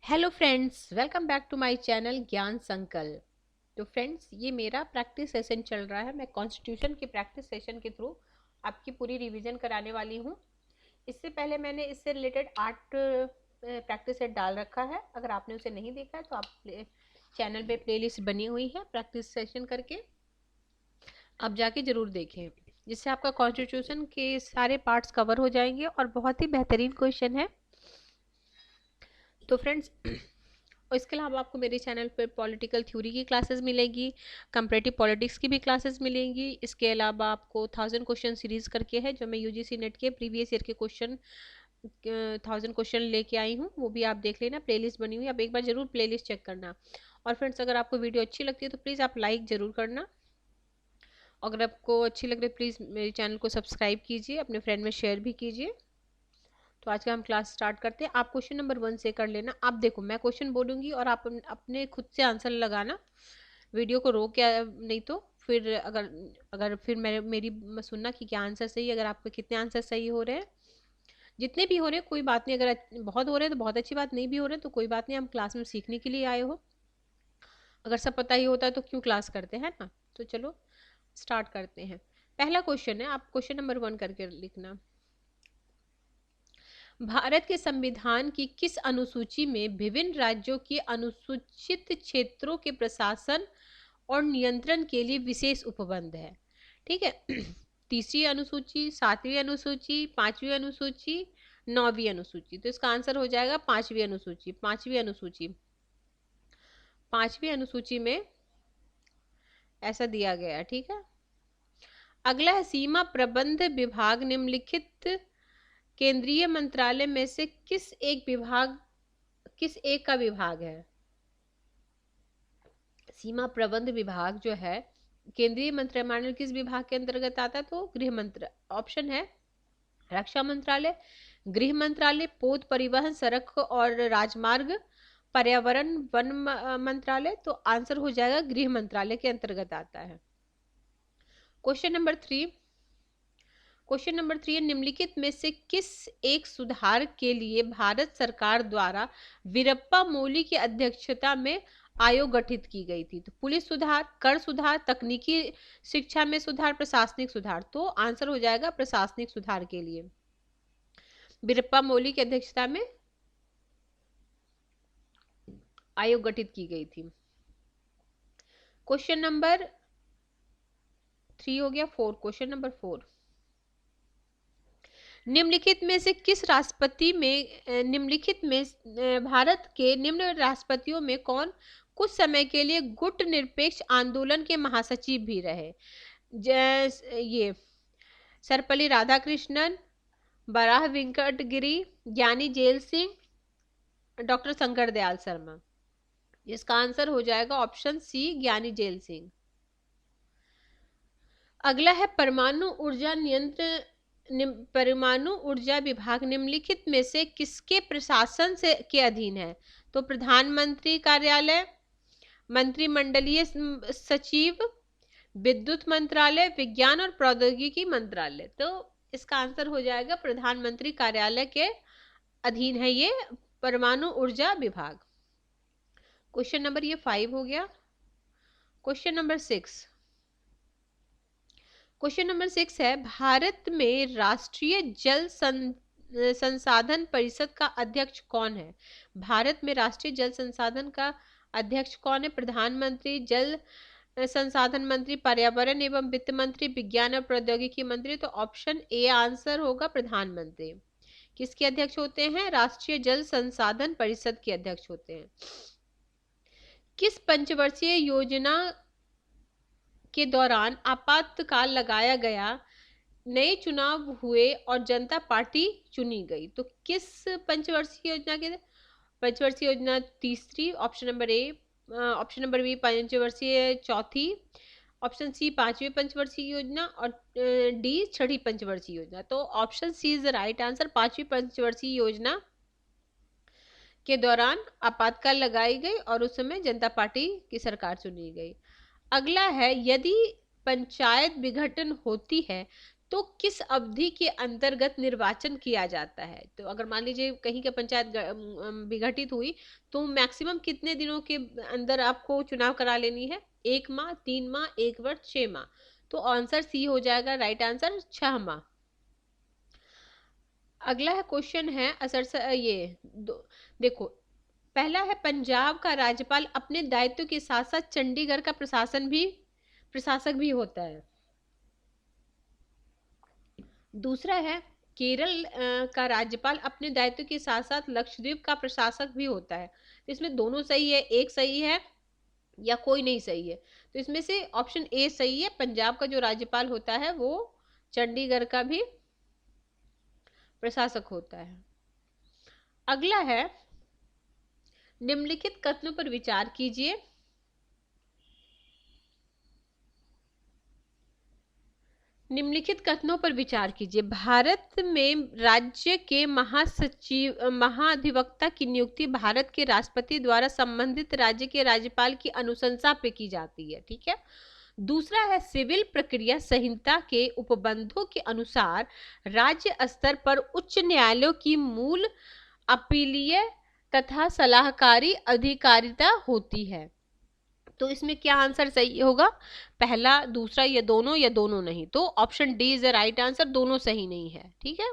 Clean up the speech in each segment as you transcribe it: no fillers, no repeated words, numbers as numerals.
Hello friends, welcome back to my channel Gyan Sankalp. तो friends, ये मेरा प्रैक्टिस सेशन चल रहा है। मैं कॉन्स्टिट्यूशन के प्रैक्टिस सेशन के थ्रू आपकी पूरी रिवीजन कराने वाली हूँ। इससे पहले मैंने इससे रिलेटेड 8 प्रैक्टिस सेट डाल रखा है। अगर आपने उसे नहीं देखा है तो आप चैनल पे प्लेलिस्ट बनी हुई है प्रैक्टिस सेशन करके, आप जाके ज़रूर देखें, जिससे आपका कॉन्स्टिट्यूशन के सारे पार्ट्स कवर हो जाएंगे और बहुत ही बेहतरीन क्वेश्चन है। तो फ्रेंड्स, और इसके अलावा आपको मेरे चैनल पर पॉलिटिकल थ्योरी की क्लासेस मिलेगी, कंपैरेटिव पॉलिटिक्स की भी क्लासेस मिलेंगी। इसके अलावा आपको 1000 क्वेश्चन सीरीज करके है, जो मैं यूजीसी नेट के प्रीवियस ईयर के क्वेश्चन 1000 क्वेश्चन लेके आई हूँ, वो भी आप देख लेना। प्लेलिस्ट बनी हुई है, आप एक बार जरूर प्लेलिस्ट चेक करना। और फ्रेंड्स, अगर आपको वीडियो अच्छी लगती है तो प्लीज़ आप लाइक ज़रूर करना। अगर आपको अच्छी लग रही है प्लीज़ मेरे चैनल को सब्सक्राइब कीजिए, अपने फ्रेंड में शेयर भी कीजिए। तो आज का हम क्लास स्टार्ट करते हैं। आप क्वेश्चन नंबर 1 से कर लेना। आप देखो, मैं क्वेश्चन बोलूंगी और आप अपने खुद से आंसर लगाना, वीडियो को रोक या नहीं तो फिर अगर अगर फिर मेरी सुनना कि क्या आंसर सही है। अगर आपके कितने आंसर सही हो रहे हैं, जितने भी हो रहे हैं कोई बात नहीं। अगर बहुत हो रहे हैं तो बहुत अच्छी बात, नहीं भी हो रहे हैं तो कोई बात नहीं, हम क्लास में सीखने के लिए आए हो। अगर सब पता ही होता है तो क्यों क्लास करते हैं ना। तो चलो स्टार्ट करते हैं। पहला क्वेश्चन है, आप क्वेश्चन नंबर 1 करके लिखना। भारत के संविधान की किस अनुसूची में विभिन्न राज्यों की अनुसूचित क्षेत्रों के प्रशासन और नियंत्रण के लिए विशेष उपबंध है? ठीक है। तीसरी अनुसूची, 7वीं अनुसूची, 5वीं अनुसूची, 9वीं अनुसूची। तो इसका आंसर हो जाएगा 5वीं अनुसूची। 5वीं अनुसूची में ऐसा दिया गया। ठीक है। अगला है, सीमा प्रबंध विभाग निम्नलिखित केंद्रीय मंत्रालय में से किस एक का विभाग है? सीमा प्रबंध विभाग जो है केंद्रीय मंत्रिमंडल किस विभाग के अंतर्गत आता है? तो गृह मंत्रालय। ऑप्शन है रक्षा मंत्रालय, गृह मंत्रालय, पोत परिवहन सड़क और राजमार्ग, पर्यावरण वन मंत्रालय। तो आंसर हो जाएगा गृह मंत्रालय के अंतर्गत आता है। Question number 3। क्वेश्चन नंबर 3 है, निम्नलिखित में से किस एक सुधार के लिए भारत सरकार द्वारा वीरप्पा मोइली की अध्यक्षता में आयोग गठित की गई थी? तो पुलिस सुधार, कर सुधार, तकनीकी शिक्षा में सुधार, प्रशासनिक सुधार। तो आंसर हो जाएगा प्रशासनिक सुधार के लिए वीरप्पा मोइली की अध्यक्षता में आयोग गठित की गई थी। क्वेश्चन नंबर 3 हो गया। 4, क्वेश्चन नंबर 4, निम्नलिखित में भारत के निम्न राष्ट्रपतियों में कौन कुछ समय के लिए गुट निरपेक्ष आंदोलन के महासचिव भी रहे? ये सर्वपल्ली राधाकृष्णन, बराह वेंकटगिरी, ज्ञानी जेल सिंह, डॉक्टर शंकर दयाल शर्मा। इसका आंसर हो जाएगा ऑप्शन सी, ज्ञानी जेल सिंह। अगला है, परमाणु ऊर्जा विभाग निम्नलिखित में से किसके प्रशासन से के अधीन है? तो प्रधानमंत्री कार्यालय, मंत्रिमंडलीय सचिव, विद्युत मंत्रालय, विज्ञान और प्रौद्योगिकी मंत्रालय। तो इसका आंसर हो जाएगा प्रधानमंत्री कार्यालय के अधीन है ये परमाणु ऊर्जा विभाग। क्वेश्चन नंबर ये 5 हो गया। Question number 6। क्वेश्चन नंबर 6 है, भारत में राष्ट्रीय जल संसाधन परिषद का अध्यक्ष कौन है? भारत में राष्ट्रीय जल संसाधन का अध्यक्ष कौन है? प्रधानमंत्री, जल संसाधन मंत्री, पर्यावरण एवं वित्त मंत्री, विज्ञान और प्रौद्योगिकी मंत्री। तो ऑप्शन ए आंसर होगा प्रधानमंत्री। किसके अध्यक्ष होते हैं? राष्ट्रीय जल संसाधन परिषद के अध्यक्ष होते हैं। किस पंचवर्षीय योजना के दौरान आपातकाल लगाया गया, नए चुनाव हुए और जनता पार्टी चुनी गई? तो किस पंचवर्षीय योजना के? पंचवर्षीय योजना तीसरी, option number A. Option number B पंचवर्षीय चौथी, ऑप्शन सी 5वीं पंचवर्षीय योजना और डी 6ठी पंचवर्षीय योजना। तो option C is the right answer. 5वीं पंचवर्षीय योजना के दौरान आपातकाल लगाई गई और उस समय जनता पार्टी की सरकार चुनी गई। अगला है, यदि पंचायत विघटन होती है तो किस अवधि के अंतर्गत निर्वाचन किया जाता है? तो अगर मान लीजिए कहीं का पंचायत विघटित हुई तो मैक्सिमम कितने दिनों के अंदर आपको चुनाव करा लेनी है? 1 माह, 3 माह, 1 वर्ष, 6 माह। तो आंसर सी हो जाएगा राइट आंसर, 6 माह। अगला है क्वेश्चन है असर ये देखो, पहला है पंजाब का राज्यपाल अपने दायित्व के साथ साथ चंडीगढ़ का प्रशासक भी होता है। दूसरा है केरल का राज्यपाल अपने दायित्व के साथ साथ लक्षद्वीप का प्रशासक भी होता है। तो इसमें दोनों सही है, एक सही है या कोई नहीं सही है। तो इसमें से ऑप्शन ए सही है, पंजाब का जो राज्यपाल होता है वो चंडीगढ़ का भी प्रशासक होता है। अगला है निम्नलिखित कथनों पर विचार कीजिए। निम्नलिखित कथनों पर विचार कीजिए। भारत में राज्य के महाधिवक्ता की नियुक्ति भारत के राष्ट्रपति द्वारा संबंधित राज्य के राज्यपाल की अनुशंसा पे की जाती है। ठीक है। दूसरा है सिविल प्रक्रिया संहिता के उपबंधों के अनुसार राज्य स्तर पर उच्च न्यायालयों की मूल अपीलीय तथा सलाहकारी अधिकारिता होती है। तो इसमें क्या आंसर सही होगा? पहला, दूसरा, या दोनों नहीं। तो option D is the right answer, दोनों सही नहीं है। ठीक है।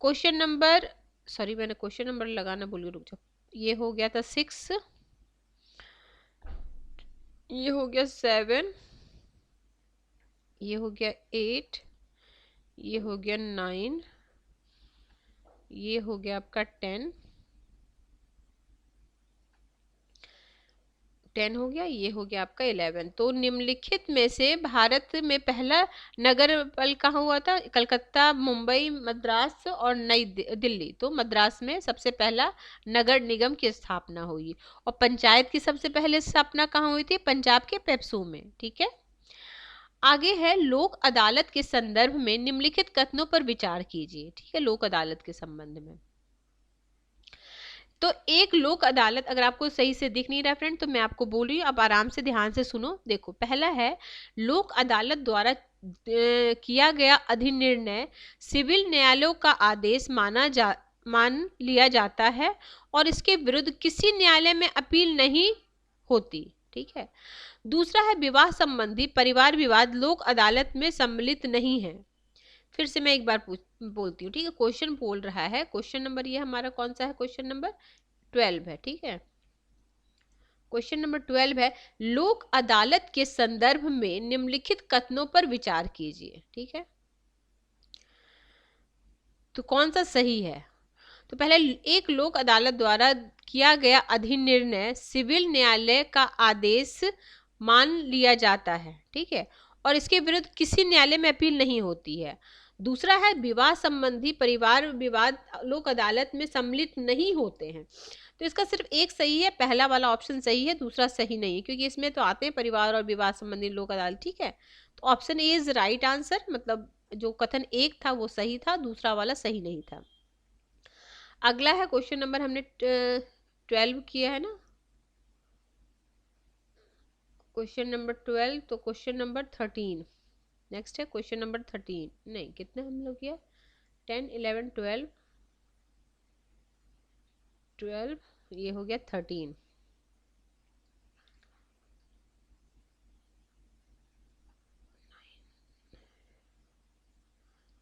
क्वेश्चन नंबर, सॉरी मैंने क्वेश्चन नंबर लगाना भूल गई, रुक जाओ। ये हो गया था 6, ये हो गया 7, ये हो गया 8, ये हो गया 9, ये हो गया आपका 10 हो गया, ये हो गया आपका 11। तो निम्नलिखित में से भारत में पहला नगर पाल कहाँ हुआ था? कलकत्ता, मुंबई, मद्रास और नई दिल्ली। तो मद्रास में सबसे पहला नगर निगम की स्थापना हुई। और पंचायत की सबसे पहले स्थापना कहाँ हुई थी? पंजाब के पेप्सू में। ठीक है। आगे है लोक अदालत के संदर्भ में निम्नलिखित कथनों पर विचार कीजिए। ठीक है, लोक अदालत के संबंध में। तो एक लोक अदालत, अगर आपको सही से दिख नहीं रहा फ्रेंड तो मैं आपको बोल रही हूँ, आप आराम से ध्यान से सुनो। देखो, पहला है लोक अदालत द्वारा किया गया अधिनिर्णय सिविल न्यायालयों का आदेश मान लिया जाता है और इसके विरुद्ध किसी न्यायालय में अपील नहीं होती। ठीक है। दूसरा है विवाह संबंधी परिवार विवाद लोक अदालत में सम्मिलित नहीं है। फिर से मैं एक बार बोलती हूँ। ठीक है, क्वेश्चन बोल रहा है, क्वेश्चन नंबर ये हमारा कौन सा है? क्वेश्चन नंबर 12 है। ठीक है, क्वेश्चन नंबर 12 है लोक अदालत के संदर्भ में निम्नलिखित कथनों पर विचार कीजिए। ठीक है, तो कौन सा सही है? तो पहले, एक लोक अदालत द्वारा किया गया अधिनिर्णय सिविल न्यायालय का आदेश मान लिया जाता है। ठीक है, और इसके विरुद्ध किसी न्यायालय में अपील नहीं होती है। दूसरा है विवाह संबंधी परिवार विवाद लोक अदालत में सम्मिलित नहीं होते हैं। तो इसका सिर्फ एक सही है, पहला वाला ऑप्शन सही है, दूसरा सही नहीं है, क्योंकि इसमें तो आते हैं परिवार और विवाह संबंधी लोक अदालत। ठीक है, तो option A is right answer, मतलब जो कथन एक था वो सही था, दूसरा वाला सही नहीं था। अगला है क्वेश्चन नंबर, हमने 12 किया है ना, क्वेश्चन नंबर 12। तो क्वेश्चन नंबर 13 नेक्स्ट है। क्वेश्चन नंबर 13 नहीं, कितने हम लोग किया? 10, 11, 12, ये हो गया 13।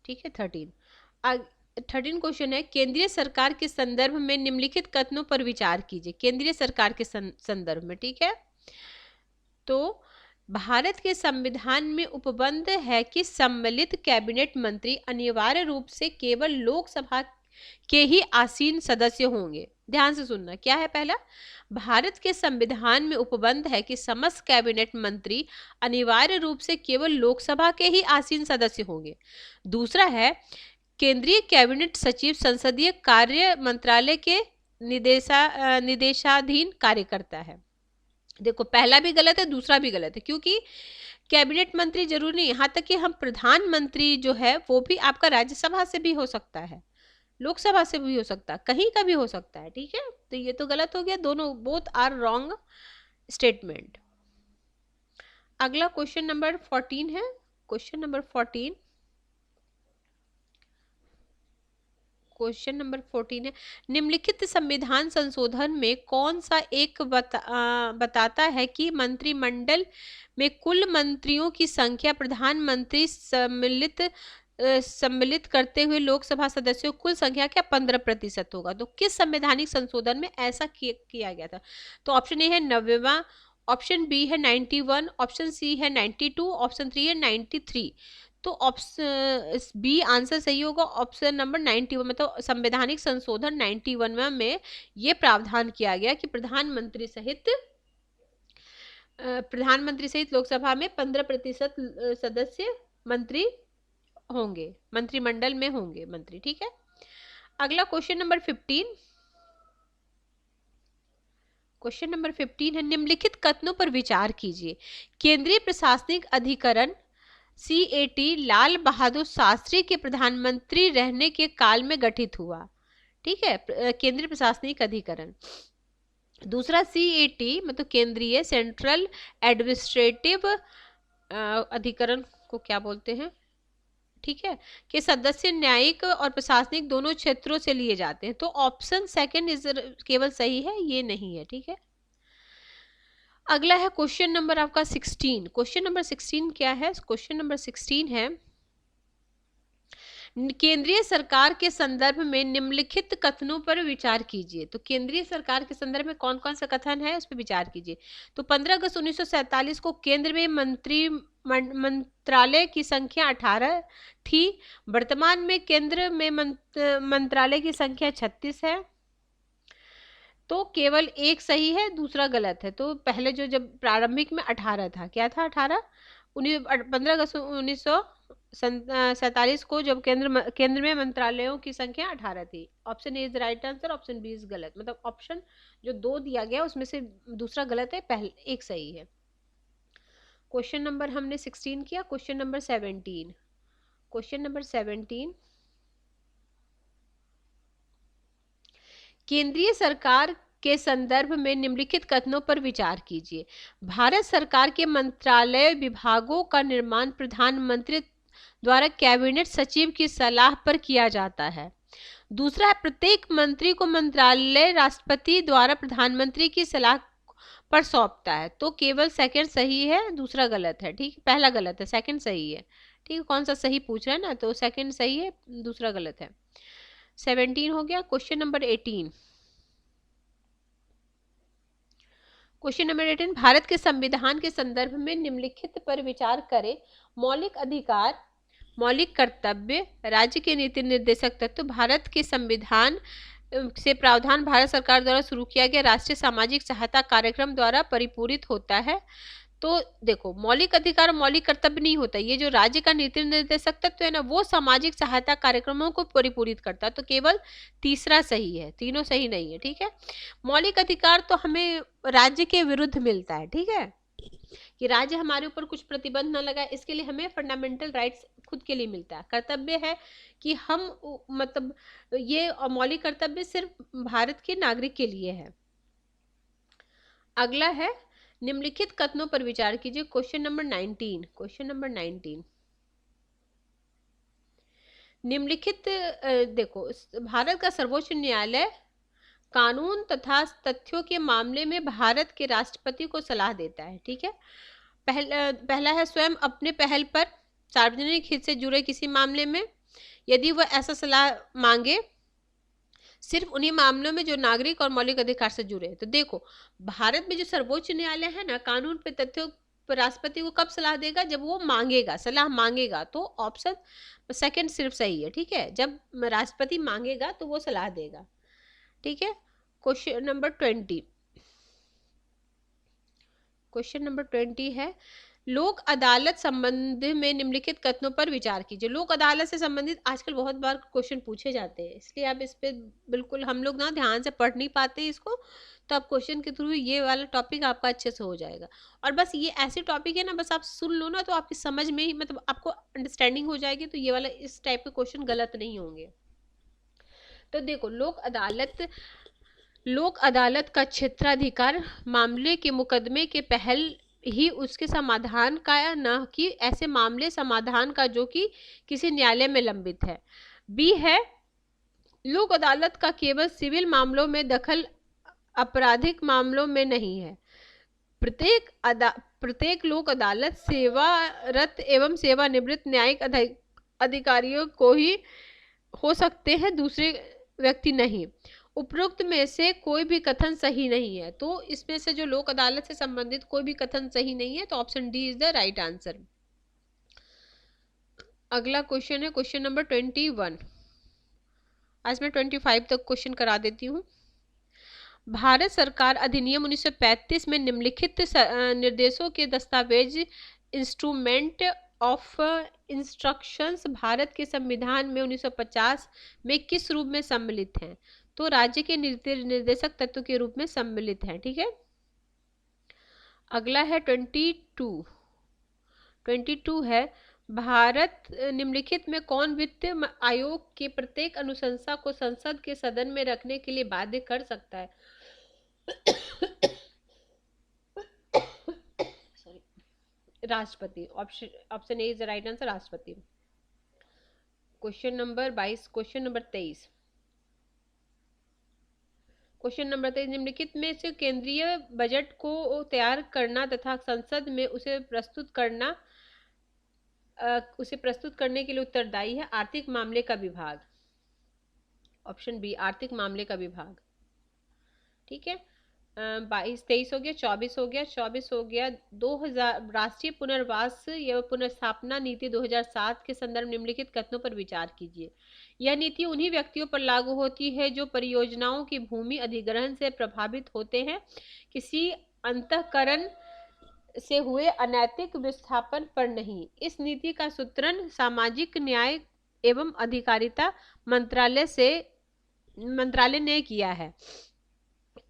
ठीक है, 13 क्वेश्चन है केंद्रीय सरकार के संदर्भ में निम्नलिखित कथनों पर विचार कीजिए। केंद्रीय सरकार के संदर्भ में। ठीक है, तो भारत के संविधान में उपबंध है कि सम्मिलित कैबिनेट मंत्री अनिवार्य रूप से केवल लोकसभा के ही आसीन सदस्य होंगे। ध्यान से सुनना, क्या है? पहला, भारत के संविधान में उपबंध है कि समस्त कैबिनेट मंत्री अनिवार्य रूप से केवल लोकसभा के ही आसीन सदस्य होंगे। दूसरा है केंद्रीय कैबिनेट सचिव संसदीय कार्य मंत्रालय के निदेशाधीन कार्य करता है। देखो, पहला भी गलत है, दूसरा भी गलत है, क्योंकि कैबिनेट मंत्री जरूरी नहीं, यहाँ तक कि हम प्रधानमंत्री जो है वो भी आपका राज्यसभा से भी हो सकता है, लोकसभा से भी हो सकता है, कहीं का भी हो सकता है। ठीक है, तो ये तो गलत हो गया, दोनों बोथ आर रॉन्ग स्टेटमेंट। अगला क्वेश्चन नंबर 14 है। क्वेश्चन नंबर 14, क्वेश्चन नंबर 14 है, निम्नलिखित संविधान संशोधन में कौन सा एक बताता है कि मंत्रिमंडल में कुल मंत्रियों की संख्या प्रधानमंत्री सम्मिलित करते हुए लोकसभा सदस्यों कुल संख्या क्या 15% होगा। तो किस संवैधानिक संशोधन में ऐसा किया गया था? तो ऑप्शन ए है 90वां, ऑप्शन बी है 91, ऑप्शन सी है 92, ऑप्शन 3 है 93। तो ऑप्शन बी आंसर सही होगा, ऑप्शन नंबर 91, मतलब संवैधानिक संशोधन 91 में ये प्रावधान किया गया कि प्रधानमंत्री सहित लोकसभा में 15% सदस्य मंत्री होंगे, मंत्रिमंडल में होंगे मंत्री। ठीक है, अगला क्वेश्चन नंबर 15, क्वेश्चन नंबर 15 है, निम्नलिखित कथनों पर विचार कीजिए। केंद्रीय प्रशासनिक अधिकरण CAT लाल बहादुर शास्त्री के प्रधानमंत्री रहने के काल में गठित हुआ। ठीक है, केंद्रीय प्रशासनिक अधिकरण। दूसरा CAT मतलब केंद्रीय सेंट्रल एडमिनिस्ट्रेटिव अधिकरण को क्या बोलते हैं, ठीक है, के सदस्य न्यायिक और प्रशासनिक दोनों क्षेत्रों से लिए जाते हैं। तो ऑप्शन सेकंड इज केवल सही है, ये नहीं है। ठीक है, अगला है क्वेश्चन नंबर आपका 16। क्वेश्चन नंबर 16 क्या है? क्वेश्चन नंबर 16 है, केंद्रीय सरकार के संदर्भ में निम्नलिखित कथनों पर विचार कीजिए। तो केंद्रीय सरकार के संदर्भ में कौन कौन सा कथन है उस पर विचार कीजिए। तो 15 अगस्त 1947 को केंद्र में मंत्रालय की संख्या 18 थी। वर्तमान में केंद्र में मंत्रालय की संख्या 36 है। तो केवल एक सही है, दूसरा गलत है। तो पहले जो जब प्रारंभिक में 18 था, क्या था 18? 15 अगस्त 1947 को जब केंद्र में मंत्रालयों की संख्या 18 थी। Option A is right answer, option B is गलत। मतलब ऑप्शन जो 2 दिया गया उसमें से दूसरा गलत है, पहले एक सही है। क्वेश्चन नंबर हमने 16 किया। क्वेश्चन नंबर 17, क्वेश्चन नंबर 17, केंद्रीय सरकार के संदर्भ में निम्नलिखित कथनों पर विचार कीजिए। भारत सरकार के मंत्रालय विभागों का निर्माण प्रधानमंत्री द्वारा कैबिनेट सचिव की सलाह पर किया जाता है। दूसरा है, प्रत्येक मंत्री को मंत्रालय राष्ट्रपति द्वारा प्रधानमंत्री की सलाह पर सौंपता है। तो केवल सेकंड सही है, दूसरा गलत है। ठीक, पहला गलत है, सेकंड सही है। ठीक है, कौन सा सही पूछ रहा है ना, तो सेकंड सही है, दूसरा गलत है। 17 हो गया। Question number 18, question number 18, Bharat के संविधान के संदर्भ में निम्नलिखित पर विचार करें। मौलिक अधिकार, मौलिक कर्तव्य, राज्य के नीति निर्देशक तत्व। भारत के संविधान से प्रावधान भारत सरकार द्वारा शुरू किया गया राष्ट्रीय सामाजिक सहायता कार्यक्रम द्वारा परिपूरित होता है। तो देखो, मौलिक अधिकार और मौलिक कर्तव्य नहीं होता, ये जो राज्य का नीति निर्देशक तत्व है ना, वो सामाजिक सहायता कार्यक्रमों को परिपूरित करता है। तो केवल तीसरा सही है, तीनों सही नहीं है। ठीक है, मौलिक अधिकार तो हमें राज्य के विरुद्ध मिलता है। ठीक है, कि राज्य हमारे ऊपर कुछ प्रतिबंध न लगाए, इसके लिए हमें फंडामेंटल राइट्स खुद के लिए मिलता है। कर्तव्य है कि हम मतलब ये मौलिक कर्तव्य सिर्फ भारत के नागरिक के लिए है। अगला है, निम्नलिखित कथनों पर विचार कीजिए। क्वेश्चन नंबर 19, क्वेश्चन नंबर 19, निम्नलिखित देखो, भारत का सर्वोच्च न्यायालय कानून तथा तथ्यों के मामले में भारत के राष्ट्रपति को सलाह देता है। ठीक है, पहला है, स्वयं अपने पहल पर सार्वजनिक हित से जुड़े किसी मामले में यदि वह ऐसा सलाह मांगे, सिर्फ उन्हीं मामलों में जो नागरिक और मौलिक अधिकार से जुड़े हैं। तो देखो, भारत में जो सर्वोच्च न्यायालय है ना, कानून पे तथ्यों पर राष्ट्रपति को कब सलाह देगा? जब वो मांगेगा, सलाह मांगेगा। तो ऑप्शन सेकंड सिर्फ सही है। ठीक है, जब राष्ट्रपति मांगेगा तो वो सलाह देगा। ठीक है, क्वेश्चन नंबर 20, क्वेश्चन नंबर 20 है, लोक अदालत संबंध में निम्नलिखित कथनों पर विचार कीजिए। लोक अदालत से संबंधित आजकल बहुत बार क्वेश्चन पूछे जाते हैं, इसलिए आप इस पे बिल्कुल, हम लोग ना ध्यान से पढ़ नहीं पाते इसको, तो आप क्वेश्चन के थ्रू ये वाला टॉपिक आपका अच्छे से हो जाएगा। और बस ये ऐसे टॉपिक है ना, बस आप सुन लो ना, तो आपकी समझ में ही, मतलब आपको अंडरस्टैंडिंग हो जाएगी। तो ये वाला इस टाइप के क्वेश्चन गलत नहीं होंगे। तो देखो, लोक अदालत का क्षेत्राधिकार मामले के मुकदमे के पहल ही उसके समाधान का, या न कि ऐसे मामले समाधान का जो कि किसी न्यायालय में लंबित है। बी है, लोक अदालत का केवल सिविल मामलों में दखल आपराधिक मामलों में नहीं है। प्रत्येक लोक अदालत सेवारत एवं सेवानिवृत्त न्यायिक अधिकारियों को ही हो सकते हैं, दूसरे व्यक्ति नहीं। उपरोक्त में से कोई भी कथन सही नहीं है। तो इसमें से जो लोक अदालत से संबंधित कोई भी कथन सही नहीं है, तो option D is the right answer. अगला क्वेश्चन है क्वेश्चन नंबर 21। आज मैं 25 तक क्वेश्चन करा देती हूँ। भारत सरकार अधिनियम 1935 में निम्नलिखित निर्देशों के दस्तावेज इंस्ट्रूमेंट ऑफ इंस्ट्रक्शंस भारत के संविधान में 1950 में किस रूप में सम्मिलित हैं? तो राज्य के निर्देशक तत्व के रूप में सम्मिलित हैं। ठीक है। अगला है 22 है, भारत निम्नलिखित में कौन वित्त आयोग के प्रत्येक अनुशंसा को संसद के सदन में रखने के लिए बाध्य कर सकता है? राष्ट्रपति। Option A is the right answer, राष्ट्रपति। Question number 22। Question number 23। निम्नलिखित में से केंद्रीय बजट को तैयार करना तथा संसद में उसे प्रस्तुत करने के लिए उत्तरदायी है? आर्थिक मामले का विभाग। ऑप्शन बी, आर्थिक मामले का विभाग। ठीक है। 23 हो गया, 24 हो गया, 2000 राष्ट्रीय पुनर्वास या पुनर्स्थापना नीति 2007 के संदर्भ निम्नलिखित कथनों पर विचार कीजिए। यह नीति उन्हीं व्यक्तियों पर लागू होती है जो परियोजनाओं की भूमि अधिग्रहण से प्रभावित होते हैं, किसी अंतःकरण से हुए अनैतिक विस्थापन पर नहीं। इस नीति का सूत्रण सामाजिक न्याय एवं अधिकारिता मंत्रालय ने किया है।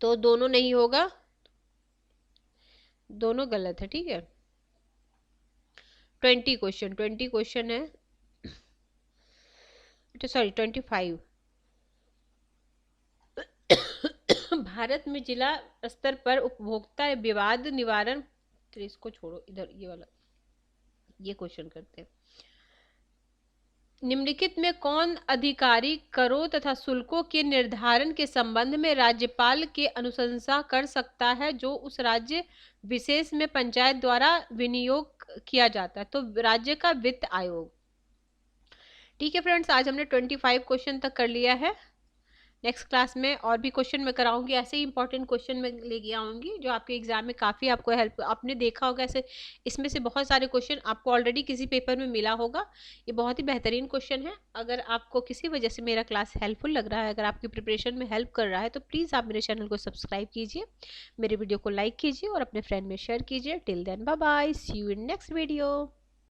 तो दोनों नहीं होगा, दोनों गलत है। ठीक है। 20 क्वेश्चन है, सॉरी 25। भारत में जिला स्तर पर उपभोक्ता विवाद निवारण, इसको छोड़ो, इधर ये वाला, ये क्वेश्चन करते हैं। निम्नलिखित में कौन अधिकारी करों तथा शुल्कों के निर्धारण के संबंध में राज्यपाल के अनुशंसा कर सकता है जो उस राज्य विशेष में पंचायत द्वारा विनियोग किया जाता है? तो राज्य का वित्त आयोग। ठीक है फ्रेंड्स, आज हमने 25 क्वेश्चन तक कर लिया है। नेक्स्ट क्लास में और भी क्वेश्चन मैं कराऊंगी, ऐसे ही इंपॉर्टेंट क्वेश्चन मैं लेके आऊंगी जो आपके एग्जाम में काफ़ी आपको हेल्प, आपने देखा होगा ऐसे इसमें से बहुत सारे क्वेश्चन आपको ऑलरेडी किसी पेपर में मिला होगा। ये बहुत ही बेहतरीन क्वेश्चन है। अगर आपको किसी वजह से मेरा क्लास हेल्पफुल लग रहा है, अगर आपकी प्रिपरेशन में हेल्प कर रहा है, तो प्लीज़ आप मेरे चैनल को सब्सक्राइब कीजिए, मेरे वीडियो को लाइक कीजिए और अपने फ्रेंड में शेयर कीजिए। Till then bye bye, see you in next video.